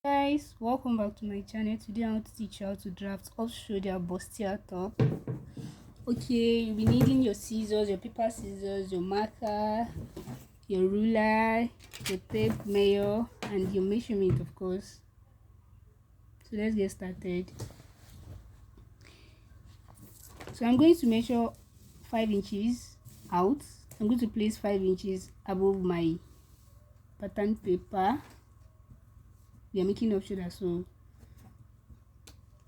Guys, welcome back to my channel. Today I want to teach you how to draft off-shoulder bustier top. Okay, you'll be needing your scissors, your paper scissors, your marker, your ruler, your tape measure, and your measurement, of course. So let's get started. So I'm going to measure 5 inches out. I'm going to place 5 inches above my pattern paper. We are making off shoulder, so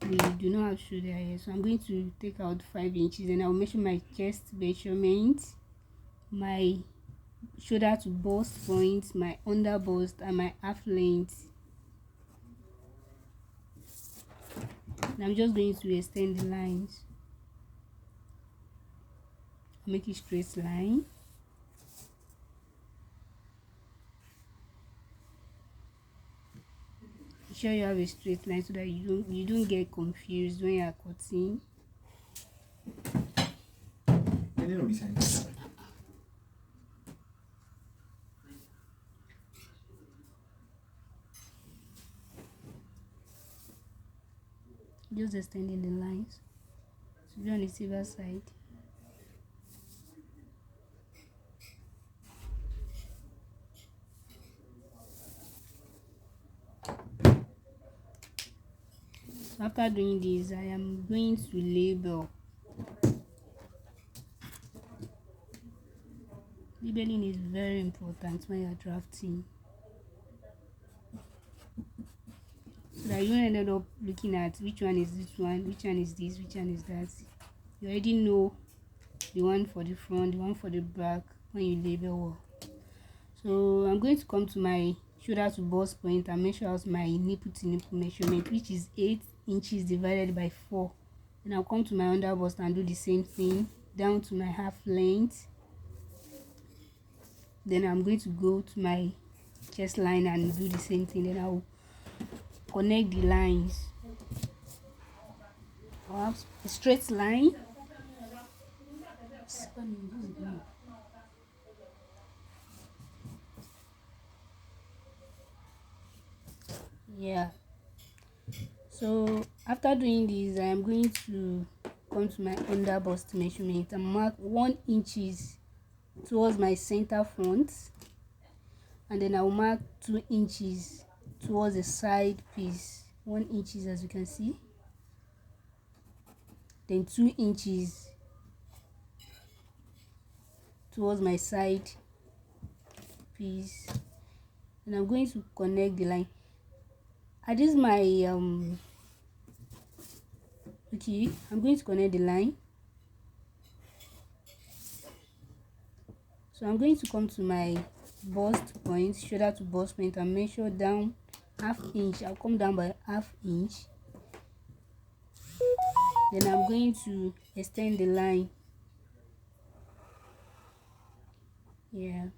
we do not have shoulder here. So I'm going to take out 5 inches and I'll measure my chest measurement, my shoulder to bust point, my under bust, and my half length. And I'm just going to extend the lines. Make it straight line. Be sure you have a straight line so that you don't get confused when you are cutting. Just extending the lines to be on the silver side. So after doing this, I am going to label. Labeling is very important when you are drafting, so that you don't end up looking at which one is this one, which one is this, which one is that. You already know the one for the front, the one for the back when you label well. So I'm going to come to my shoulder to bust point and measure out my nipple to nipple measurement, which is 8 inches divided by 4. Then I'll come to my under bust and do the same thing down to my half length. Then I'm going to go to my chest line and do the same thing. Then I'll connect the lines. I'll have a straight line. Yeah. So after doing this, I am going to come to my under bust measurement and mark 1 inches towards my center front, and then I'll mark 2 inches towards the side piece. 1 inches, as you can see, then 2 inches towards my side piece, and I'm going to connect the line. I this my okay, I'm going to connect the line. So I'm going to come to my bust point, shoulder to bust point, and measure down half inch. I'll come down by half inch. Then I'm going to extend the line. Yeah,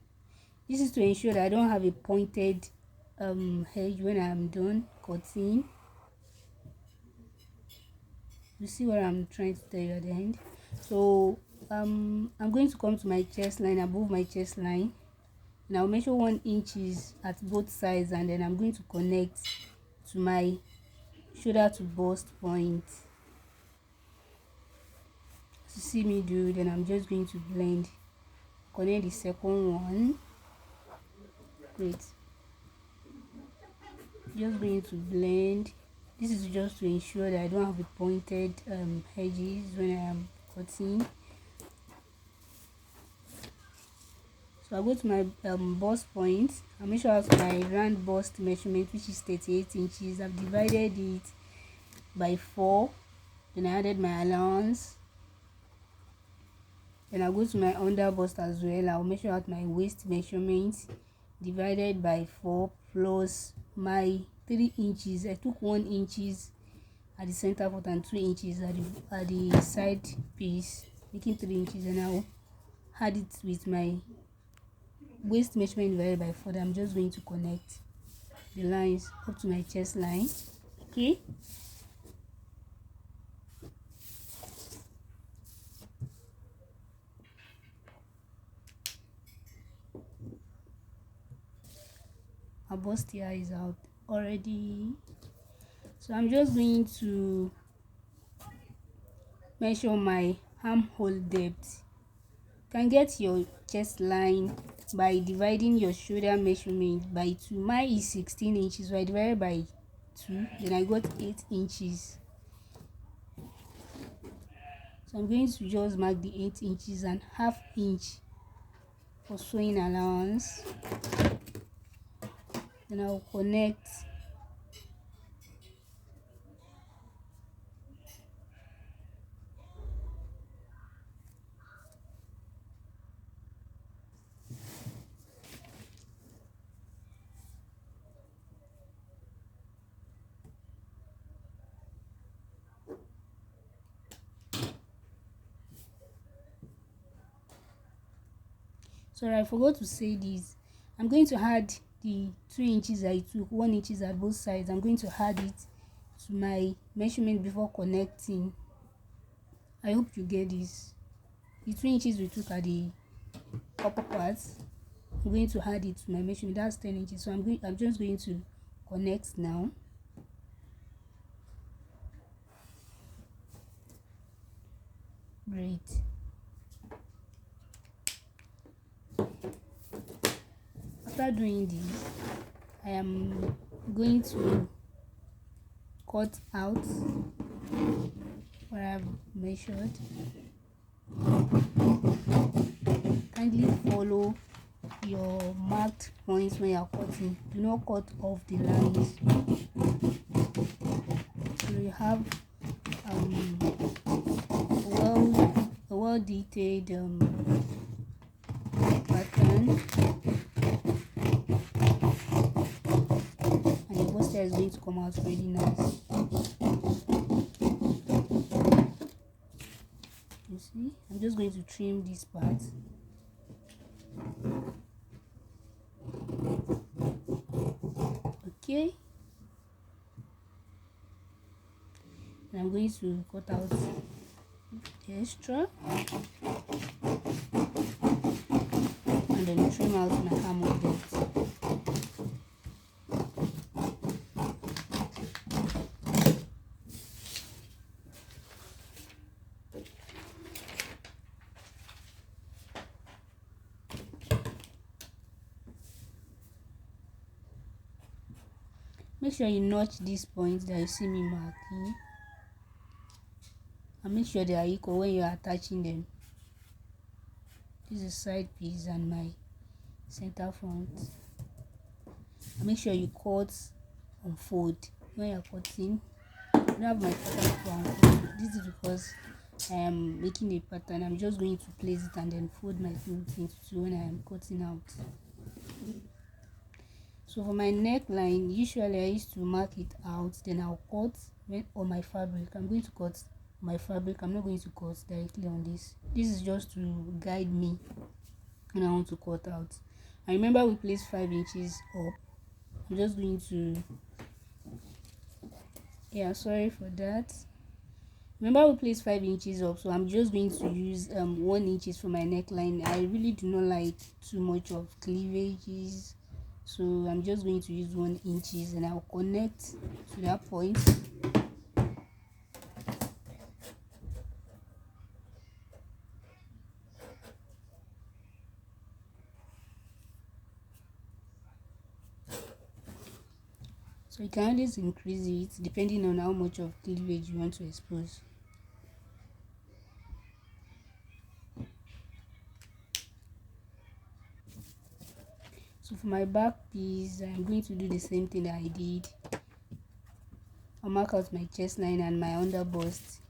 this is to ensure that I don't have a pointed edge when I'm done cutting. You see what I'm trying to tell you at the end. So I'm going to come to my chest line, above my chest line. Now measure 1 inches at both sides, and then I'm going to connect to my shoulder to bust point. To see me do, then I'm just going to blend, connect the second one. Great. Just going to blend. This is just to ensure that I don't have a pointed edges when I am cutting. So I go to my bust point. I measure out my round bust measurement, which is 38 inches. I've divided it by 4. Then I added my allowance. Then I'll go to my under bust as well. I'll measure out my waist measurement divided by 4 plus my 3 inches. I took 1 inches at the center foot and 2 inches at the side piece, making 3 inches, and I'll add it with my waist measurement divided by 4. I'm just going to connect the lines up to my chest line. Okay. Our bustier is out. already. So I'm just going to measure my armhole depth. You can get your chest line by dividing your shoulder measurement by 2. Mine is 16 inches, so I divided by 2, then I got 8 inches. So I'm going to just mark the 8 inches and half inch for sewing allowance. Then I'll connect. Sorry, I forgot to say this. I'm going to add the 2 inches I took, 1 inches at both sides. I'm going to add it to my measurement before connecting. I hope you get this. The 2 inches we took at the upper part, I'm going to add it to my measurement. That's 10 inches. So I'm just going to connect now. Great. After doing this, I am going to cut out what I've measured. Kindly follow your marked points when you're cutting. Do not cut off the lines. So you have a well detailed pattern, and your bustier is going to come out really nice. You see, I'm just going to trim this part. Okay, and I'm going to cut out the extra and then trim out my armhole depth. Make sure you notch these points that you see me marking, and make sure they are equal when you are attaching them. This is side piece and my center front. And make sure you cut and fold when you're cutting. I don't have my pattern for unfold. This is because I am making a pattern. I'm just going to place it and then fold my clothes into two when I am cutting out. So for my neckline, usually I used to mark it out, then I'll cut on my fabric. I'm going to cut my fabric. I'm not going to cut directly on this. This is just to guide me when I want to cut out. I remember we placed 5 inches up. I'm just going to, sorry for that. Remember we placed 5 inches up, so I'm just going to use 1 inches for my neckline. I really do not like too much of cleavages, so I'm just going to use 1 inches, and I'll connect to that point. So you can always increase it depending on how much of cleavage you want to expose. So for my back piece, I'm going to do the same thing that I did. I'll mark out my chest line and my under bust.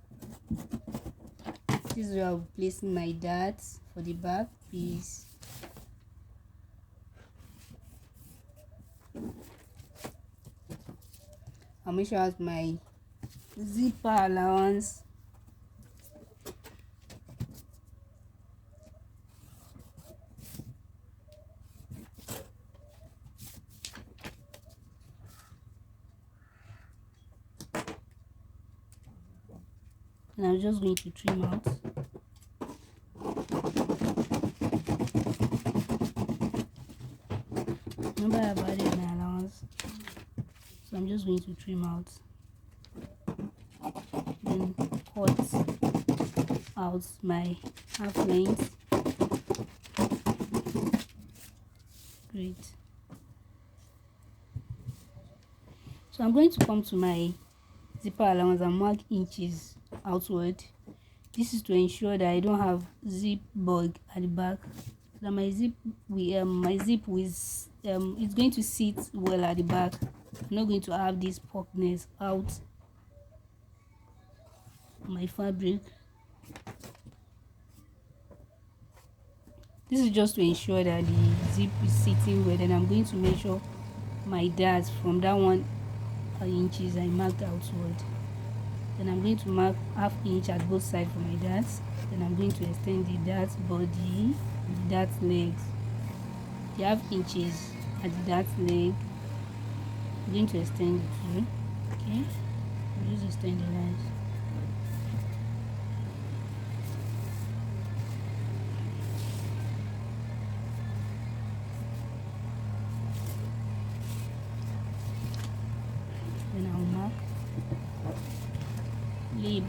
This is where I'll be placing my darts for the back piece. I'll measure out my zipper allowance. And I'm just going to trim out. Remember, I've added my allowance. just going to trim out, then cut out my half length. Great. So I'm going to come to my zipper allowance and mark inches outward. This is to ensure that I don't have zip bug at the back, that my zip is it's going to sit well at the back. I'm not going to have this puckness out my fabric. This is just to ensure that the zip is sitting well. Then I'm going to measure my darts from that 1 inches I marked outward. Then I'm going to mark ½ inch at both sides for my darts. Then I'm going to extend the dart body, the dart legs, the ½ inches at the dart leg. I'm going to extend it too. Okay, I'll just extend the lines. Then I'll mark belly.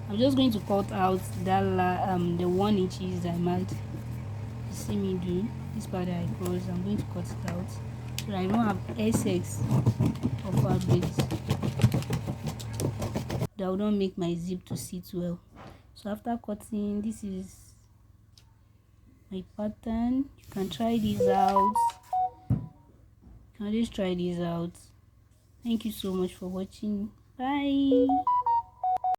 I'm just going to cut out that the 1 inches I marked. You see me do this part that I crossed. I'm going to cut it out so that I don't have excess of fabrics that will not make my zip to sit well. So after cutting, this is my pattern. You can try this out. You can just try this out. Thank you so much for watching. Bye.